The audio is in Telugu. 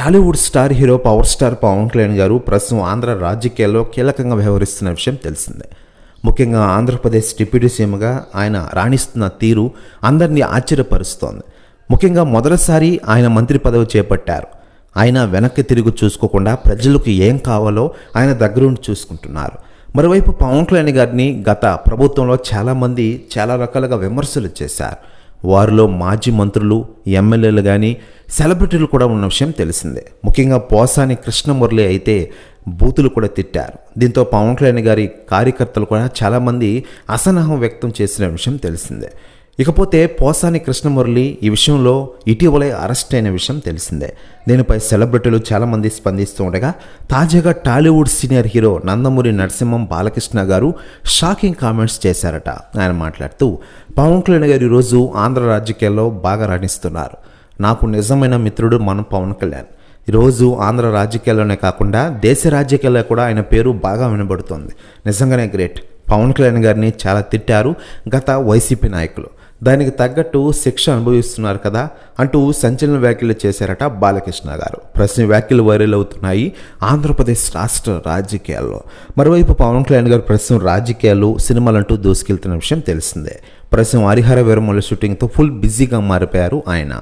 Tollywood star hero power star Pawan Kalyan garu ప్రస్తుతం ఆంధ్ర రాజకీయాల్లో కీలకంగా వ్యవహరిస్తున్న విషయం తెలిసిందే. ముఖ్యంగా ఆంధ్రప్రదేశ్ డిప్యూటీ సీఎంగా ఆయన రాణిస్తున్న తీరు అందరినీ ఆశ్చర్యపరుస్తోంది. ముఖ్యంగా మొదటిసారి ఆయన మంత్రి పదవి చేపట్టారు. ఆయన వెనక్కి తిరిగి చూసుకోకుండా ప్రజలకు ఏం కావాలో ఆయన దగ్గరుండి చూసుకుంటున్నారు. మరోవైపు పవన్ కళ్యాణ్ గారిని గత ప్రభుత్వంలో చాలామంది చాలా రకాలుగా విమర్శలు చేశారు. వారిలో మాజీ మంత్రులు, ఎమ్మెల్యేలు కానీ సెలబ్రిటీలు కూడా ఉన్న విషయం తెలిసిందే. ముఖ్యంగా పోసాని కృష్ణమురళి అయితే బూతులు కూడా తిట్టారు. దీంతో పవన్ కళ్యాణ్ గారి కార్యకర్తలు కూడా చాలామంది అసహనం వ్యక్తం చేసిన విషయం తెలిసిందే. ఇకపోతే పోసాని కృష్ణమురళి ఈ విషయంలో ఇటీవలే అరెస్ట్ అయిన విషయం తెలిసిందే. దీనిపై సెలబ్రిటీలు చాలామంది స్పందిస్తూ ఉండగా తాజాగా టాలీవుడ్ సీనియర్ హీరో నందమూరి నరసింహం బాలకృష్ణ గారు షాకింగ్ కామెంట్స్ చేశారట. ఆయన మాట్లాడుతూ, పవన్ కళ్యాణ్ గారు ఈరోజు ఆంధ్ర రాజకీయాల్లో బాగా రాణిస్తున్నారు. నాకు నిజమైన మిత్రుడు మన పవన్ కళ్యాణ్. ఈరోజు ఆంధ్ర రాజకీయాల్లోనే కాకుండా దేశ రాజకీయాల్లో కూడా ఆయన పేరు బాగా వినబడుతోంది. నిజంగానే గ్రేట్. పవన్ కళ్యాణ్ గారిని చాలా తిట్టారు గత వైసీపీ నాయకులు. దానికి తగ్గట్టు శిక్ష అనుభవిస్తున్నారు కదా అంటూ సంచలన వ్యాఖ్యలు చేశారట బాలకృష్ణ గారు. ప్రస్తుతం వ్యాఖ్యలు వైరల్ అవుతున్నాయి ఆంధ్రప్రదేశ్ రాష్ట్ర రాజకీయాల్లో. మరోవైపు పవన్ కళ్యాణ్ గారు ప్రస్తుతం రాజకీయాలు, సినిమాలంటూ దూసుకెళ్తున్న విషయం తెలిసిందే. ప్రస్తుతం హరిహర వీరమల్లు షూటింగ్తో ఫుల్ బిజీగా మారిపోయారు ఆయన.